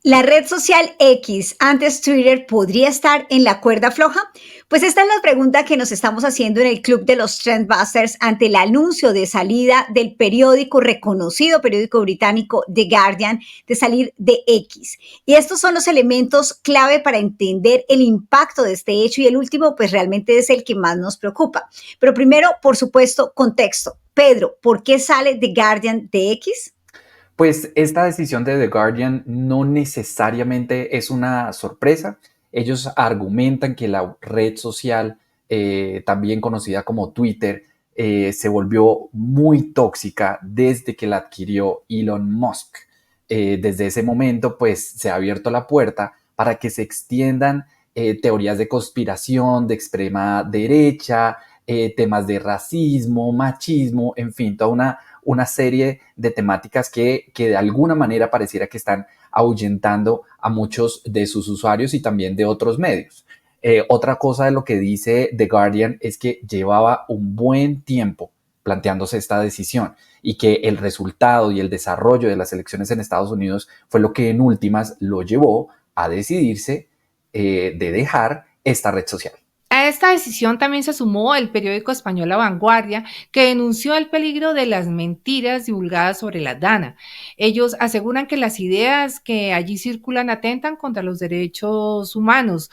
¿La red social X, antes Twitter, podría estar en la cuerda floja? Pues esta es la pregunta que nos estamos haciendo en el Club de los Trendbusters ante el anuncio de salida del reconocido periódico británico The Guardian, de salir de X. Y estos son los elementos clave para entender el impacto de este hecho y el último, pues realmente es el que más nos preocupa. Pero primero, por supuesto, contexto. Pedro, ¿por qué sale The Guardian de X? Pues esta decisión de The Guardian no necesariamente es una sorpresa. Ellos argumentan que la red social, también conocida como Twitter, se volvió muy tóxica desde que la adquirió Elon Musk. Desde ese momento, pues se ha abierto la puerta para que se extiendan teorías de conspiración, de extrema derecha, temas de racismo, machismo, en fin, toda una serie de temáticas que de alguna manera pareciera que están ahuyentando a muchos de sus usuarios y también de otros medios. Otra cosa de lo que dice The Guardian es que llevaba un buen tiempo planteándose esta decisión y que el resultado y el desarrollo de las elecciones en Estados Unidos fue lo que en últimas lo llevó a decidirse de dejar esta red social. A esta decisión también se sumó el periódico español La Vanguardia, que denunció el peligro de las mentiras divulgadas sobre la DANA. Ellos aseguran que las ideas que allí circulan atentan contra los derechos humanos.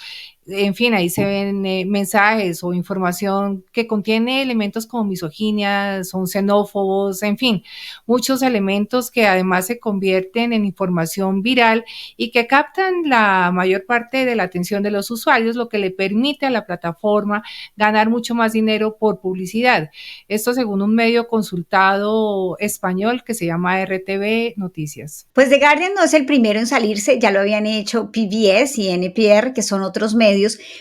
En fin, ahí se ven mensajes o información que contiene elementos como misoginia, son xenófobos, en fin, muchos elementos que además se convierten en información viral y que captan la mayor parte de la atención de los usuarios, lo que le permite a la plataforma ganar mucho más dinero por publicidad. Esto según un medio consultado español que se llama RTV Noticias. Pues The Guardian no es el primero en salirse, ya lo habían hecho PBS y NPR, que son otros medios,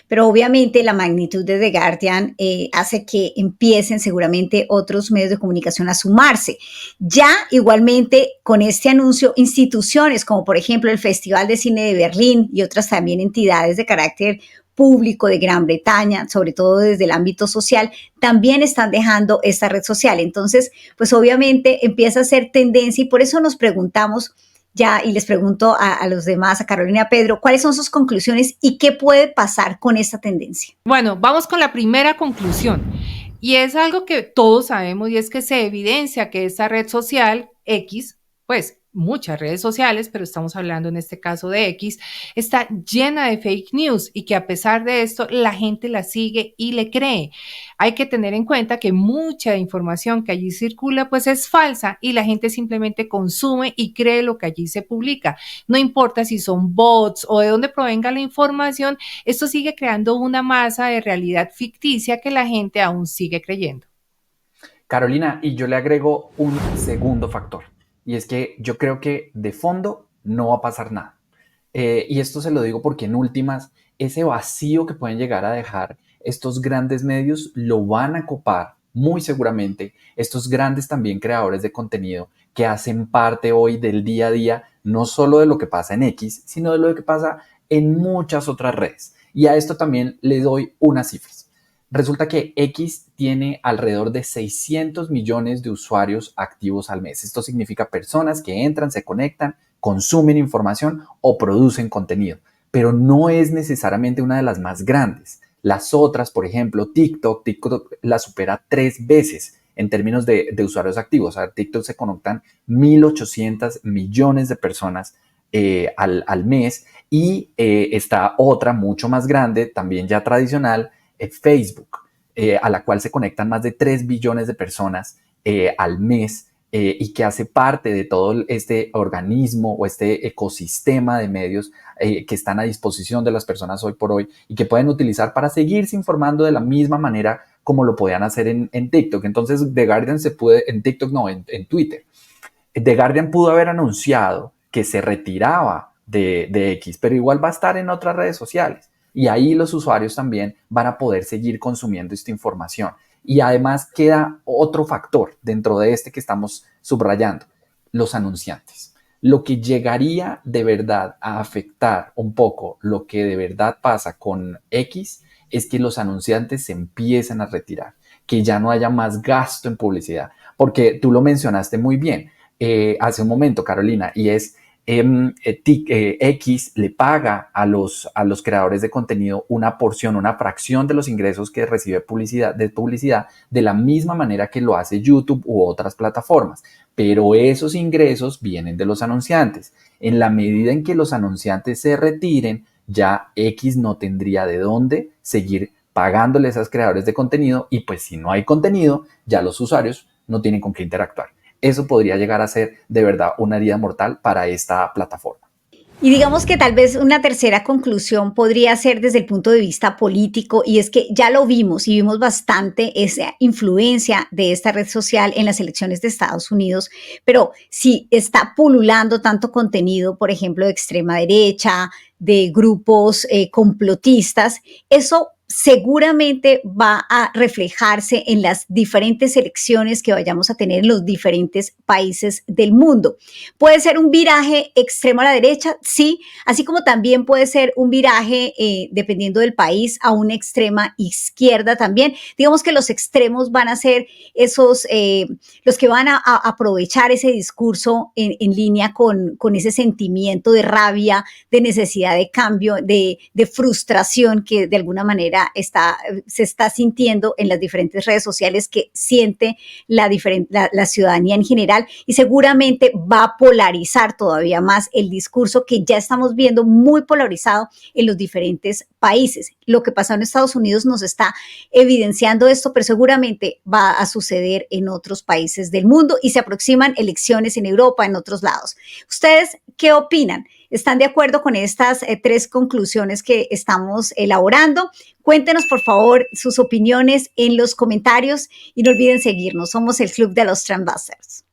pero obviamente la magnitud de The Guardian hace que empiecen seguramente otros medios de comunicación a sumarse. Ya igualmente con este anuncio, instituciones como por ejemplo el Festival de Cine de Berlín y otras también entidades de carácter público de Gran Bretaña, sobre todo desde el ámbito social, también están dejando esta red social. Entonces, pues obviamente empieza a ser tendencia y por eso nos preguntamos ya, y les pregunto a los demás, a Carolina y a Pedro, ¿cuáles son sus conclusiones y qué puede pasar con esta tendencia? Bueno, vamos con la primera conclusión. Y es algo que todos sabemos y es que se evidencia que esta red social X, pues muchas redes sociales, pero estamos hablando en este caso de X, está llena de fake news y que a pesar de esto la gente la sigue y le cree. Hay que tener en cuenta que mucha información que allí circula pues es falsa y la gente simplemente consume y cree lo que allí se publica. No importa si son bots o de dónde provenga la información, esto sigue creando una masa de realidad ficticia que la gente aún sigue creyendo. Carolina, y yo le agrego un segundo factor, y es que yo creo que de fondo no va a pasar nada. Y esto se lo digo porque en últimas, ese vacío que pueden llegar a dejar estos grandes medios lo van a copar muy seguramente estos grandes también creadores de contenido que hacen parte hoy del día a día, no solo de lo que pasa en X, sino de lo que pasa en muchas otras redes. Y a esto también le doy unas cifras. Resulta que X tiene alrededor de 600 millones de usuarios activos al mes. Esto significa personas que entran, se conectan, consumen información o producen contenido, pero no es necesariamente una de las más grandes. Las otras, por ejemplo, TikTok la supera 3 veces en términos de usuarios activos. A TikTok se conectan 1.800 millones de personas al mes y está otra mucho más grande, también ya tradicional, Facebook, a la cual se conectan más de 3 billones de personas al mes y que hace parte de todo este organismo o este ecosistema de medios que están a disposición de las personas hoy por hoy y que pueden utilizar para seguirse informando de la misma manera como lo podían hacer en TikTok. Entonces, The Guardian en TikTok no, en Twitter. The Guardian pudo haber anunciado que se retiraba de X, pero igual va a estar en otras redes sociales. Y ahí los usuarios también van a poder seguir consumiendo esta información. Y además queda otro factor dentro de este que estamos subrayando, los anunciantes. Lo que llegaría de verdad a afectar un poco lo que de verdad pasa con X es que los anunciantes se empiezan a retirar, que ya no haya más gasto en publicidad, porque tú lo mencionaste muy bien hace un momento, Carolina, y es X le paga a los creadores de contenido una porción, una fracción de los ingresos que recibe de publicidad, de la misma manera que lo hace YouTube u otras plataformas. Pero esos ingresos vienen de los anunciantes. En la medida en que los anunciantes se retiren, ya X no tendría de dónde seguir pagándole a esos creadores de contenido, y pues si no hay contenido, ya los usuarios no tienen con qué interactuar. Eso podría llegar a ser de verdad una herida mortal para esta plataforma. Y digamos que tal vez una tercera conclusión podría ser desde el punto de vista político, y es que ya lo vimos y vimos bastante esa influencia de esta red social en las elecciones de Estados Unidos, pero si está pululando tanto contenido, por ejemplo, de extrema derecha, de grupos complotistas, eso seguramente va a reflejarse en las diferentes elecciones que vayamos a tener en los diferentes países del mundo. Puede ser un viraje extremo a la derecha, sí, así como también puede ser un viraje, dependiendo del país, a una extrema izquierda también. Digamos que los extremos van a ser esos, los que van a aprovechar ese discurso en línea con ese sentimiento de rabia, de necesidad de cambio, de frustración que de alguna manera se está sintiendo en las diferentes redes sociales, que siente la ciudadanía en general, y seguramente va a polarizar todavía más el discurso que ya estamos viendo muy polarizado en los diferentes países. Lo que pasó en Estados Unidos nos está evidenciando esto, pero seguramente va a suceder en otros países del mundo, y se aproximan elecciones en Europa, en otros lados. ¿Ustedes qué opinan? ¿Están de acuerdo con estas tres conclusiones que estamos elaborando? Cuéntenos, por favor, sus opiniones en los comentarios y no olviden seguirnos. Somos el Club de los Trendbusters.